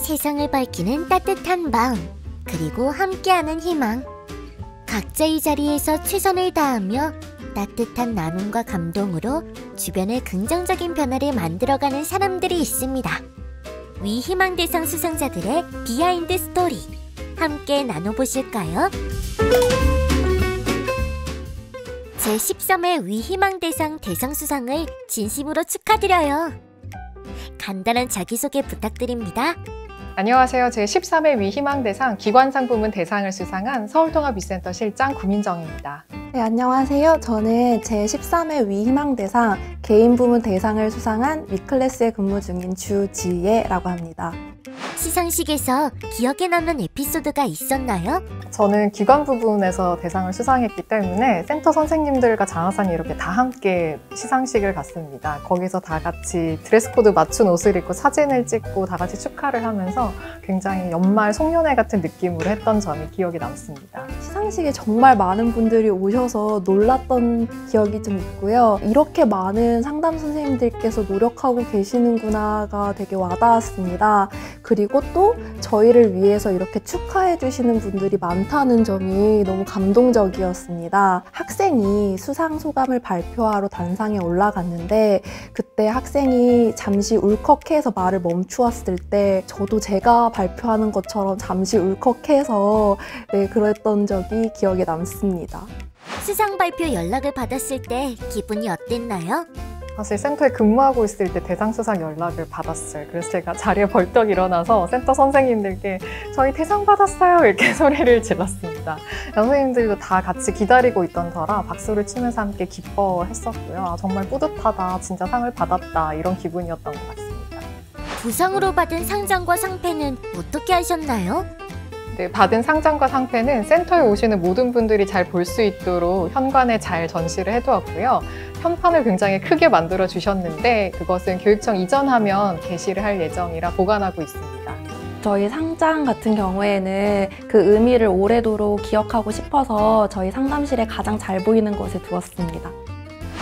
세상을 밝히는 따뜻한 마음, 그리고 함께하는 희망. 각자의 자리에서 최선을 다하며 따뜻한 나눔과 감동으로 주변의 긍정적인 변화를 만들어가는 사람들이 있습니다. 위희망대상 수상자들의 비하인드 스토리 함께 나눠보실까요? 제13회 위희망대상 대상 수상을 진심으로 축하드려요. 간단한 자기소개 부탁드립니다. 안녕하세요. 제13회 위희망대상 기관상부문 대상을 수상한 서울통합위센터 실장 구민정입니다. 네, 안녕하세요. 저는 제13회 위희망대상 개인부문 대상을 수상한 위클래스에 근무 중인 주지혜라고 합니다. 시상식에서 기억에 남는 에피소드가 있었나요? 저는 기관 부분에서 대상을 수상했기 때문에 센터 선생님들과 장학사님 이렇게 다 함께 시상식을 갔습니다. 거기서 다 같이 드레스 코드 맞춘 옷을 입고 사진을 찍고 다 같이 축하를 하면서 굉장히 연말 송년회 같은 느낌으로 했던 점이 기억에 남습니다. 시상식에 정말 많은 분들이 오셔서 놀랐던 기억이 좀 있고요. 이렇게 많은 상담 선생님들께서 노력하고 계시는구나가 되게 와닿았습니다. 그리고 또 저희를 위해서 이렇게 축하해 주시는 분들이 많다는 점이 너무 감동적이었습니다. 학생이 수상 소감을 발표하러 단상에 올라갔는데 그때 학생이 잠시 울컥해서 말을 멈추었을 때 저도 제가 발표하는 것처럼 잠시 울컥해서 그랬던 적이 기억에 남습니다. 수상 발표 연락을 받았을 때 기분이 어땠나요? 사실 센터에 근무하고 있을 때 대상 수상 연락을 받았어요. 그래서 제가 자리에 벌떡 일어나서 센터 선생님들께 저희 대상 받았어요 이렇게 소리를 질렀습니다. 선생님들도 다 같이 기다리고 있던 터라 박수를 치면서 함께 기뻐했었고요. 정말 뿌듯하다, 진짜 상을 받았다 이런 기분이었던 것 같습니다. 부상으로 받은 상장과 상패는 어떻게 하셨나요? 네, 받은 상장과 상패는 센터에 오시는 모든 분들이 잘 볼 수 있도록 현관에 잘 전시를 해두었고요. 현판을 굉장히 크게 만들어 주셨는데 그것은 교육청 이전하면 게시를 할 예정이라 보관하고 있습니다. 저희 상장 같은 경우에는 그 의미를 오래도록 기억하고 싶어서 저희 상담실에 가장 잘 보이는 곳에 두었습니다.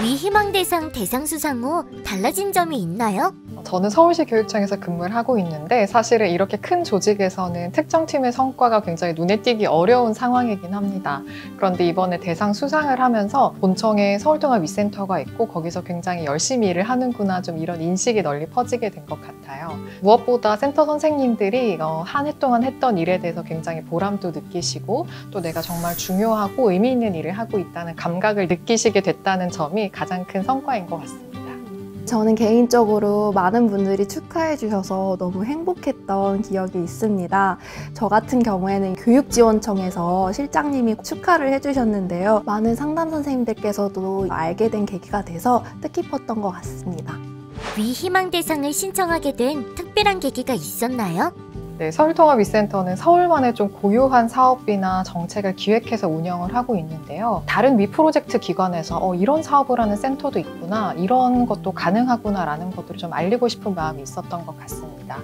위희망대상 대상 수상 후 달라진 점이 있나요? 저는 서울시 교육청에서 근무를 하고 있는데 사실은 이렇게 큰 조직에서는 특정 팀의 성과가 굉장히 눈에 띄기 어려운 상황이긴 합니다. 그런데 이번에 대상 수상을 하면서 본청에 서울통합위센터가 있고 거기서 굉장히 열심히 일을 하는구나 좀 이런 인식이 널리 퍼지게 된 것 같아요. 무엇보다 센터 선생님들이 한 해 동안 했던 일에 대해서 굉장히 보람도 느끼시고 또 내가 정말 중요하고 의미 있는 일을 하고 있다는 감각을 느끼시게 됐다는 점이 가장 큰 성과인 것 같습니다. 저는 개인적으로 많은 분들이 축하해 주셔서 너무 행복했던 기억이 있습니다. 저 같은 경우에는 교육지원청에서 실장님이 축하를 해주셨는데요. 많은 상담 선생님들께서도 알게 된 계기가 돼서 뜻깊었던 것 같습니다. 위희망대상을 신청하게 된 특별한 계기가 있었나요? 네, 서울통합위센터는 서울만의 좀 고유한 사업이나 정책을 기획해서 운영을 하고 있는데요. 다른 위프로젝트 기관에서 이런 사업을 하는 센터도 있구나, 이런 것도 가능하구나 라는 것들을 좀 알리고 싶은 마음이 있었던 것 같습니다.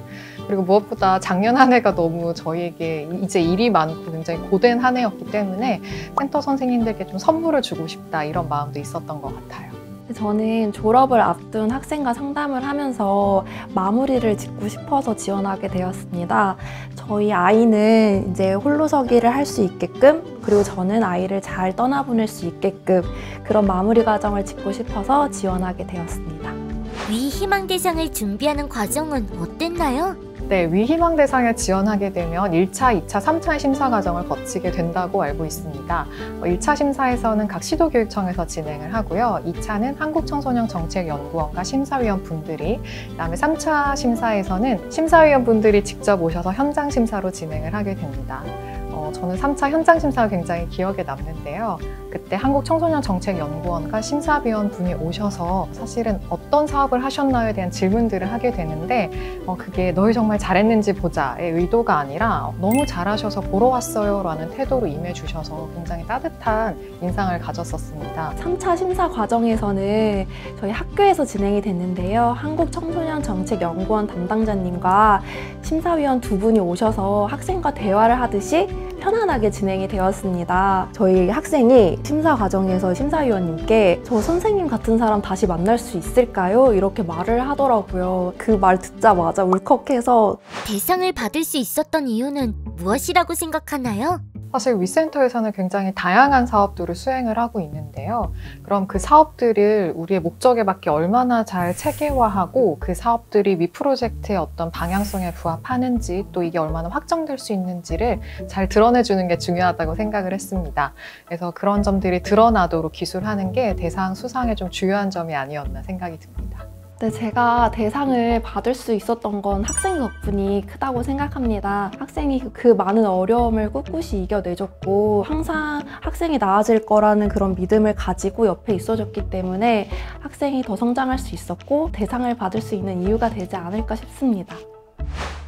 그리고 무엇보다 작년 한 해가 너무 저희에게 이제 일이 많고 굉장히 고된 한 해였기 때문에 센터 선생님들께 좀 선물을 주고 싶다 이런 마음도 있었던 것 같아요. 저는 졸업을 앞둔 학생과 상담을 하면서 마무리를 짓고 싶어서 지원하게 되었습니다. 저희 아이는 이제 홀로서기를 할 수 있게끔 그리고 저는 아이를 잘 떠나보낼 수 있게끔 그런 마무리 과정을 짓고 싶어서 지원하게 되었습니다. 위희망대상을 준비하는 과정은 어땠나요? 네, 위희망대상에 지원하게 되면 1차, 2차, 3차의 심사 과정을 거치게 된다고 알고 있습니다. 1차 심사에서는 각 시도교육청에서 진행을 하고요. 2차는 한국청소년정책연구원과 심사위원 분들이, 그다음에 3차 심사에서는 심사위원 분들이 직접 오셔서 현장 심사로 진행을 하게 됩니다. 저는 3차 현장 심사가 굉장히 기억에 남는데요. 그때 한국청소년정책연구원과 심사위원 분이 오셔서 사실은 어떤 사업을 하셨나요에 대한 질문들을 하게 되는데 그게 너희 정말 잘했는지 보자의 의도가 아니라 너무 잘하셔서 보러 왔어요 라는 태도로 임해주셔서 굉장히 따뜻한 인상을 가졌었습니다. 3차 심사 과정에서는 저희 학교에서 진행이 됐는데요. 한국청소년정책연구원 담당자님과 심사위원 두 분이 오셔서 학생과 대화를 하듯이 편안하게 진행이 되었습니다. 저희 학생이 심사 과정에서 심사위원님께 저 선생님 같은 사람 다시 만날 수 있을까요? 이렇게 말을 하더라고요. 그 말 듣자마자 울컥해서 대상을 받을 수 있었던 이유는 무엇이라고 생각하나요? 사실 위센터에서는 굉장히 다양한 사업들을 수행을 하고 있는데요. 그럼 그 사업들을 우리의 목적에 맞게 얼마나 잘 체계화하고 그 사업들이 위 프로젝트의 어떤 방향성에 부합하는지 또 이게 얼마나 확정될 수 있는지를 잘 드러내주는 게 중요하다고 생각을 했습니다. 그래서 그런 점들이 드러나도록 기술하는 게 대상 수상의 좀 주요한 점이 아니었나 생각이 듭니다. 네, 제가 대상을 받을 수 있었던 건 학생 덕분이 크다고 생각합니다. 학생이 그 많은 어려움을 꿋꿋이 이겨내줬고 항상 학생이 나아질 거라는 그런 믿음을 가지고 옆에 있어줬기 때문에 학생이 더 성장할 수 있었고 대상을 받을 수 있는 이유가 되지 않을까 싶습니다.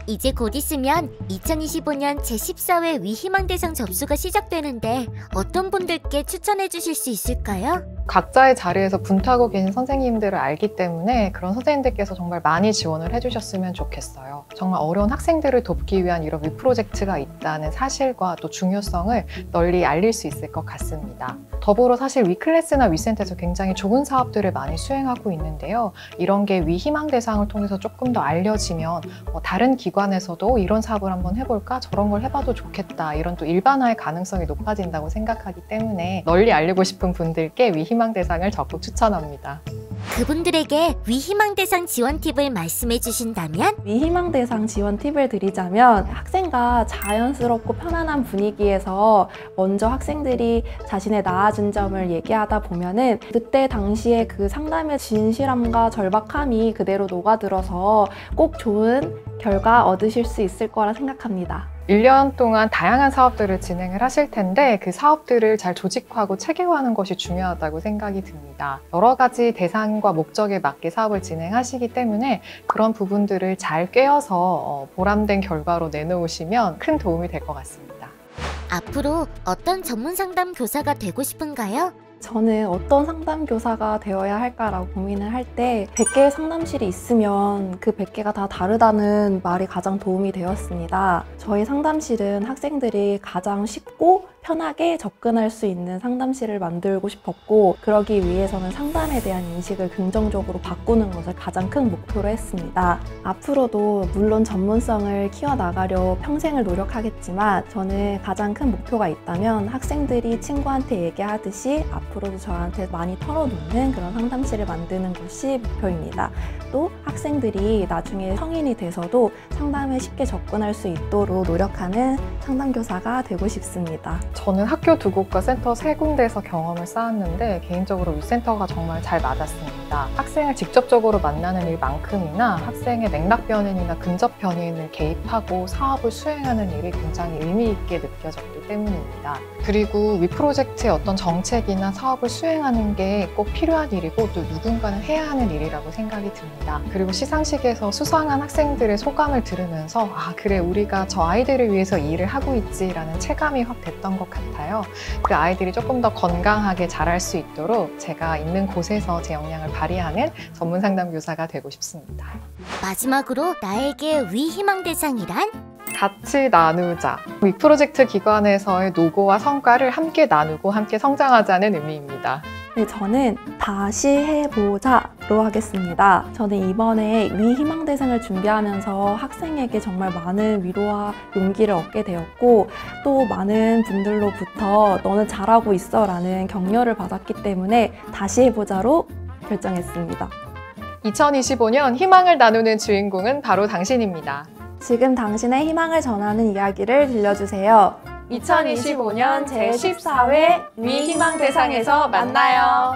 이제 곧 있으면 2025년 제14회 위희망대상 접수가 시작되는데 어떤 분들께 추천해 주실 수 있을까요? 각자의 자리에서 분투하고 계신 선생님들을 알기 때문에 그런 선생님들께서 정말 많이 지원을 해주셨으면 좋겠어요. 정말 어려운 학생들을 돕기 위한 이런 위 프로젝트가 있다는 사실과 또 중요성을 널리 알릴 수 있을 것 같습니다. 더불어 사실 위클래스나 위센터에서 굉장히 좋은 사업들을 많이 수행하고 있는데요. 이런 게 위희망대상을 통해서 조금 더 알려지면 다른 기관에서도 이런 사업을 한번 해볼까? 저런 걸 해봐도 좋겠다. 이런 또 일반화의 가능성이 높아진다고 생각하기 때문에 널리 알리고 싶은 분들께 위희망대상을 적극 추천합니다. 그분들에게 위희망대상 지원 팁을 말씀해 주신다면? 위희망대상 지원 팁을 드리자면 학생과 자연스럽고 편안한 분위기에서 먼저 학생들이 자신의 나아진 점을 얘기하다 보면은 그때 당시에 그 상담의 진실함과 절박함이 그대로 녹아들어서 꼭 좋은 결과 얻으실 수 있을 거라 생각합니다. 1년 동안 다양한 사업들을 진행을 하실 텐데 그 사업들을 잘 조직화하고 체계화하는 것이 중요하다고 생각이 듭니다. 여러 가지 대상과 목적에 맞게 사업을 진행하시기 때문에 그런 부분들을 잘 꿰어서 보람된 결과로 내놓으시면 큰 도움이 될 것 같습니다. 앞으로 어떤 전문 상담 교사가 되고 싶은가요? 저는 어떤 상담교사가 되어야 할까라고 고민을 할 때 100개의 상담실이 있으면 그 100개가 다 다르다는 말이 가장 도움이 되었습니다. 저희 상담실은 학생들이 가장 쉽고 편하게 접근할 수 있는 상담실을 만들고 싶었고 그러기 위해서는 상담에 대한 인식을 긍정적으로 바꾸는 것을 가장 큰 목표로 했습니다. 앞으로도 물론 전문성을 키워나가려 평생을 노력하겠지만 저는 가장 큰 목표가 있다면 학생들이 친구한테 얘기하듯이 앞으로도 저한테 많이 털어놓는 그런 상담실을 만드는 것이 목표입니다. 또 학생들이 나중에 성인이 돼서도 상담에 쉽게 접근할 수 있도록 노력하는 상담교사가 되고 싶습니다. 저는 학교 2곳과 센터 3군데에서 경험을 쌓았는데 개인적으로 위센터가 정말 잘 맞았습니다. 학생을 직접적으로 만나는 일만큼이나 학생의 맥락 변인이나 근접 변인을 개입하고 사업을 수행하는 일이 굉장히 의미 있게 느껴졌기 때문입니다. 그리고 위 프로젝트의 어떤 정책이나 사업을 수행하는 게 꼭 필요한 일이고 또 누군가는 해야 하는 일이라고 생각이 듭니다. 그리고 시상식에서 수상한 학생들의 소감을 들으면서 아 그래 우리가 저 아이들을 위해서 이 일을 하고 있지라는 체감이 확 됐던 것 같아요. 그 아이들이 조금 더 건강하게 자랄 수 있도록 제가 있는 곳에서 제 역량을 발휘하는 전문 상담 교사가 되고 싶습니다. 마지막으로 나에게 위희망대상이란? 같이 나누자. 위 프로젝트 기관에서의 노고와 성과를 함께 나누고 함께 성장하자는 의미입니다. 네, 저는 다시 해보자로 하겠습니다. 저는 이번에 위희망대상을 준비하면서 학생에게 정말 많은 위로와 용기를 얻게 되었고 또 많은 분들로부터 너는 잘하고 있어 라는 격려를 받았기 때문에 다시 해보자로 결정했습니다. 2025년 희망을 나누는 주인공은 바로 당신입니다. 지금 당신의 희망을 전하는 이야기를 들려주세요. 2025년 제14회 위희망대상에서 만나요.